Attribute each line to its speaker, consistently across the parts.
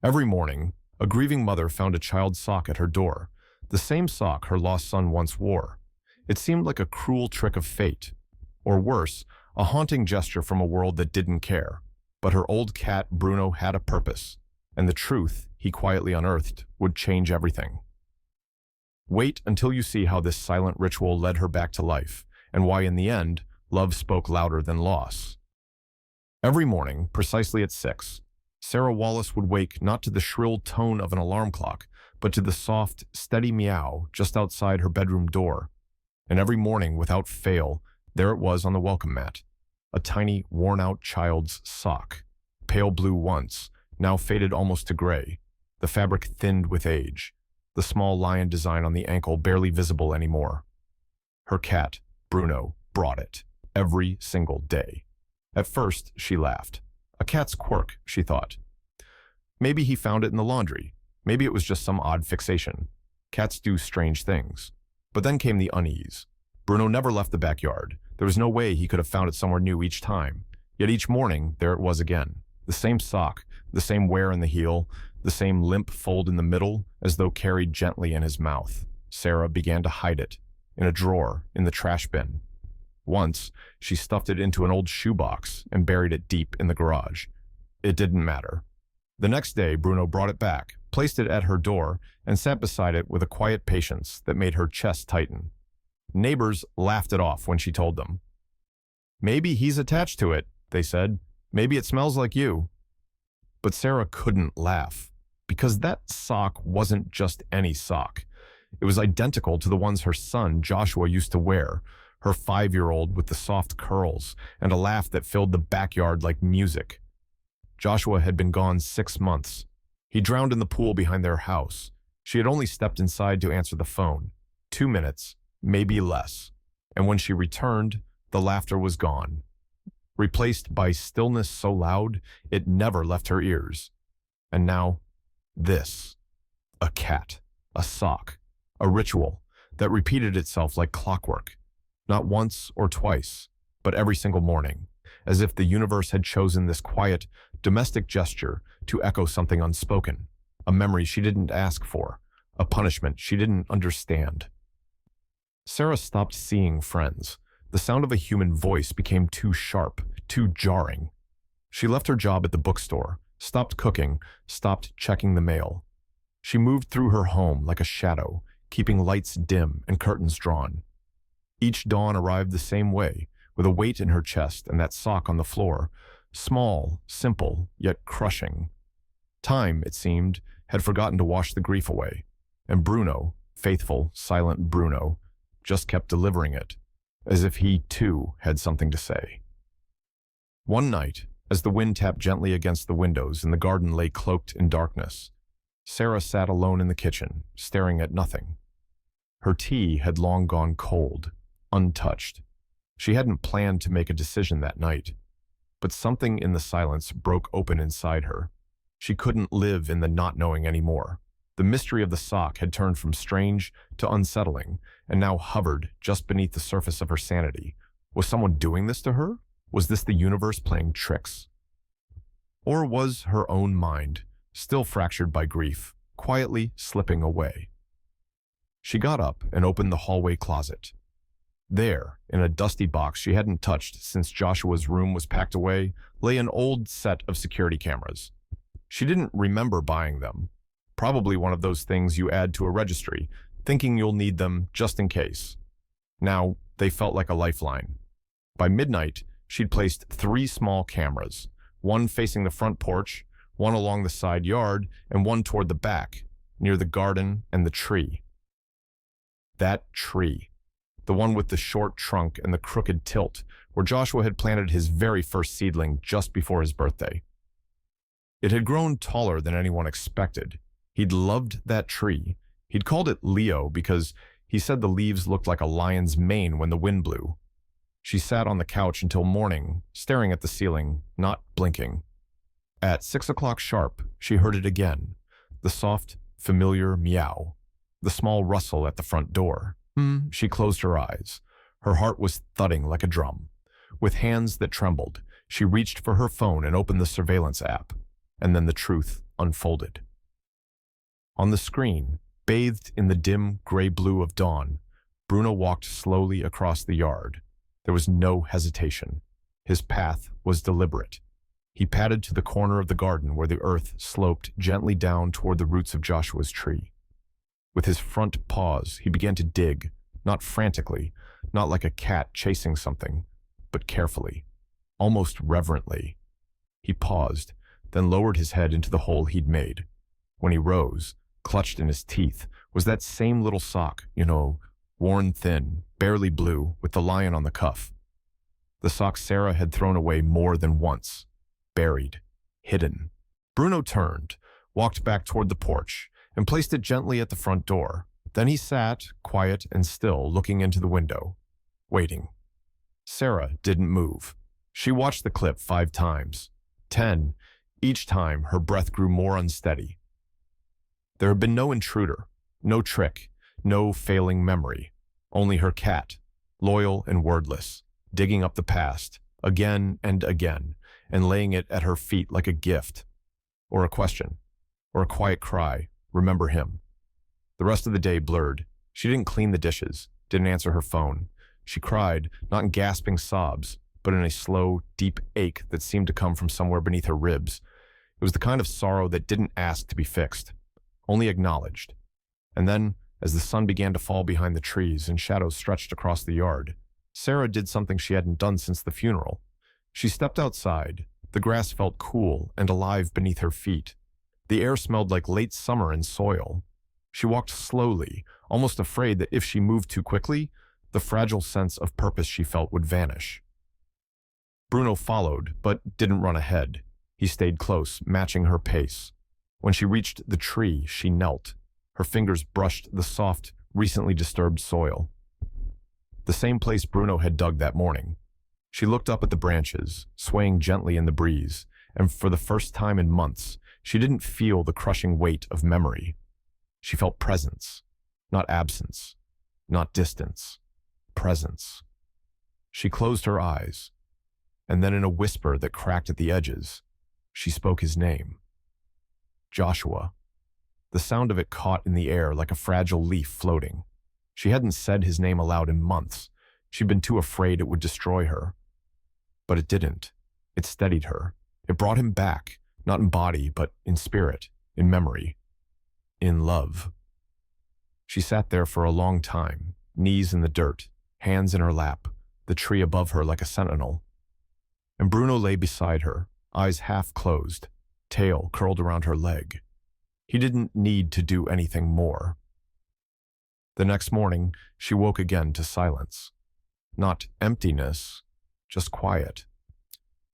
Speaker 1: Every morning, a grieving mother found a child's sock at her door, the same sock her lost son once wore. It seemed like a cruel trick of fate, or worse, a haunting gesture from a world that didn't care. But her old cat, Bruno, had a purpose, and the truth he quietly unearthed would change everything. Wait until you see how this silent ritual led her back to life, and why in the end, love spoke louder than loss. Every morning, precisely at 6, Sarah Wallace would wake not to the shrill tone of an alarm clock, but to the soft, steady meow just outside her bedroom door. And every morning, without fail, there it was on the welcome mat, a tiny, worn-out child's sock, pale blue once, now faded almost to gray, the fabric thinned with age, the small lion design on the ankle barely visible anymore. Her cat, Bruno, brought it, every single day. At first, she laughed. A cat's quirk, she thought. Maybe he found it in the laundry. Maybe it was just some odd fixation. Cats do strange things. But then came the unease. Bruno never left the backyard. There was no way he could have found it somewhere new each time. Yet each morning, there it was again. The same sock, the same wear in the heel, the same limp fold in the middle, as though carried gently in his mouth. Sarah began to hide it, in a drawer, in the trash bin. Once, she stuffed it into an old shoebox and buried it deep in the garage. It didn't matter. The next day, Bruno brought it back, placed it at her door, and sat beside it with a quiet patience that made her chest tighten. Neighbors laughed it off when she told them. "Maybe he's attached to it," they said. "Maybe it smells like you." But Sarah couldn't laugh, because that sock wasn't just any sock. It was identical to the ones her son, Joshua, used to wear, her 5-year-old with the soft curls and a laugh that filled the backyard like music. Joshua had been gone 6 months. He drowned in the pool behind their house. She had only stepped inside to answer the phone. 2 minutes, maybe less. And when she returned, the laughter was gone, replaced by stillness so loud it never left her ears. And now, this. A cat, a sock, a ritual that repeated itself like clockwork. Not once or twice, but every single morning, as if the universe had chosen this quiet, domestic gesture to echo something unspoken, a memory she didn't ask for, a punishment she didn't understand. Sarah stopped seeing friends. The sound of a human voice became too sharp, too jarring. She left her job at the bookstore, stopped cooking, stopped checking the mail. She moved through her home like a shadow, keeping lights dim and curtains drawn. Each dawn arrived the same way, with a weight in her chest and that sock on the floor, small, simple, yet crushing. Time, it seemed, had forgotten to wash the grief away, and Bruno, faithful, silent Bruno, just kept delivering it, as if he, too, had something to say. One night, as the wind tapped gently against the windows and the garden lay cloaked in darkness, Sarah sat alone in the kitchen, staring at nothing. Her tea had long gone cold, untouched. She hadn't planned to make a decision that night, but something in the silence broke open inside her. She couldn't live in the not knowing anymore. The mystery of the sock had turned from strange to unsettling and now hovered just beneath the surface of her sanity. Was someone doing this to her? Was this the universe playing tricks? Or was her own mind, still fractured by grief, quietly slipping away? She got up and opened the hallway closet. There, in a dusty box she hadn't touched since Joshua's room was packed away, lay an old set of security cameras. She didn't remember buying them. Probably one of those things you add to a registry, thinking you'll need them just in case. Now, they felt like a lifeline. By midnight, she'd placed 3 small cameras, one facing the front porch, one along the side yard, and one toward the back, near the garden and the tree. That tree. The one with the short trunk and the crooked tilt, where Joshua had planted his very first seedling just before his birthday. It had grown taller than anyone expected. He'd loved that tree. He'd called it Leo because he said the leaves looked like a lion's mane when the wind blew. She sat on the couch until morning, staring at the ceiling, not blinking. At 6 o'clock sharp, she heard it again, the soft, familiar meow, the small rustle at the front door. She closed her eyes. Her heart was thudding like a drum. With hands that trembled, she reached for her phone and opened the surveillance app. And then the truth unfolded. On the screen, bathed in the dim gray blue of dawn, Bruno walked slowly across the yard. There was no hesitation. His path was deliberate. He padded to the corner of the garden where the earth sloped gently down toward the roots of Joshua's tree. With his front paws, he began to dig, not frantically, not like a cat chasing something, but carefully, almost reverently. He paused, then lowered his head into the hole he'd made. When he rose, clutched in his teeth, was that same little sock, worn thin, barely blue, with the lion on the cuff. The sock Sarah had thrown away more than once. Buried, hidden. Bruno turned, walked back toward the porch, and placed it gently at the front door. Then he sat, quiet and still, looking into the window, waiting. Sarah didn't move. She watched the clip 5 times. 10, each time her breath grew more unsteady. There had been no intruder, no trick, no failing memory. Only her cat, loyal and wordless, digging up the past, again and again, and laying it at her feet like a gift, or a question, or a quiet cry, remember him. The rest of the day blurred. She didn't clean the dishes, didn't answer her phone. She cried, not in gasping sobs, but in a slow, deep ache that seemed to come from somewhere beneath her ribs. It was the kind of sorrow that didn't ask to be fixed, only acknowledged. And then, as the sun began to fall behind the trees and shadows stretched across the yard, Sarah did something she hadn't done since the funeral. She stepped outside. The grass felt cool and alive beneath her feet. The air smelled like late summer and soil. She walked slowly, almost afraid that if she moved too quickly, the fragile sense of purpose she felt would vanish. Bruno followed, but didn't run ahead. He stayed close, matching her pace. When she reached the tree, she knelt. Her fingers brushed the soft, recently disturbed soil. The same place Bruno had dug that morning. She looked up at the branches, swaying gently in the breeze, and for the first time in months, she didn't feel the crushing weight of memory. She felt presence, not absence, not distance, presence. She closed her eyes, and then in a whisper that cracked at the edges, she spoke his name. Joshua. The sound of it caught in the air like a fragile leaf floating. She hadn't said his name aloud in months. She'd been too afraid it would destroy her. But it didn't. It steadied her. It brought him back, not in body, but in spirit, in memory, in love. She sat there for a long time, knees in the dirt, hands in her lap, the tree above her like a sentinel. And Bruno lay beside her, eyes half closed, tail curled around her leg. He didn't need to do anything more. The next morning, she woke again to silence. Not emptiness, just quiet.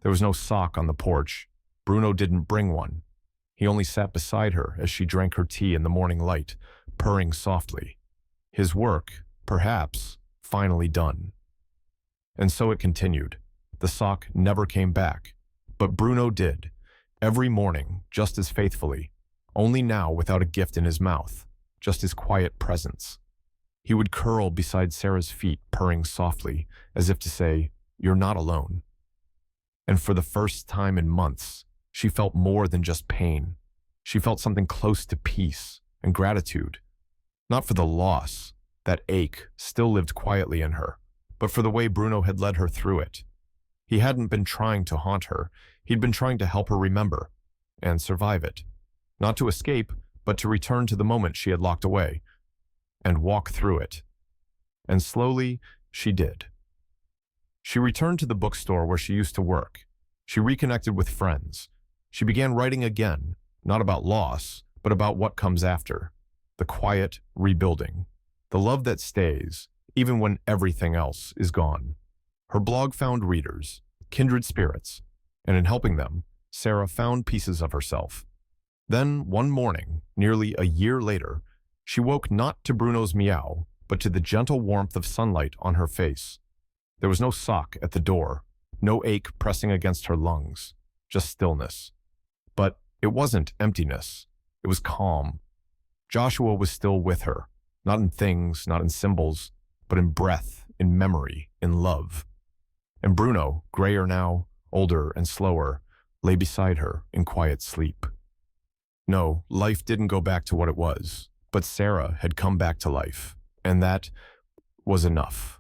Speaker 1: There was no sock on the porch. Bruno didn't bring one. He only sat beside her as she drank her tea in the morning light, purring softly. His work, perhaps, finally done. And so it continued. The sock never came back, but Bruno did, every morning, just as faithfully, only now without a gift in his mouth, just his quiet presence. He would curl beside Sarah's feet, purring softly, as if to say, "You're not alone." And for the first time in months, she felt more than just pain. She felt something close to peace and gratitude. Not for the loss, that ache still lived quietly in her, but for the way Bruno had led her through it. He hadn't been trying to haunt her. He'd been trying to help her remember and survive it. Not to escape, but to return to the moment she had locked away and walk through it. And slowly, she did. She returned to the bookstore where she used to work. She reconnected with friends. She began writing again, not about loss, but about what comes after. The quiet rebuilding. The love that stays, even when everything else is gone. Her blog found readers, kindred spirits, and in helping them, Sarah found pieces of herself. Then, one morning, nearly a year later, she woke not to Bruno's meow, but to the gentle warmth of sunlight on her face. There was no sock at the door, no ache pressing against her lungs, just stillness. But it wasn't emptiness. It was calm. Joshua was still with her, not in things, not in symbols, but in breath, in memory, in love. And Bruno, grayer now, older and slower, lay beside her in quiet sleep. No, life didn't go back to what it was, but Sarah had come back to life, and that was enough.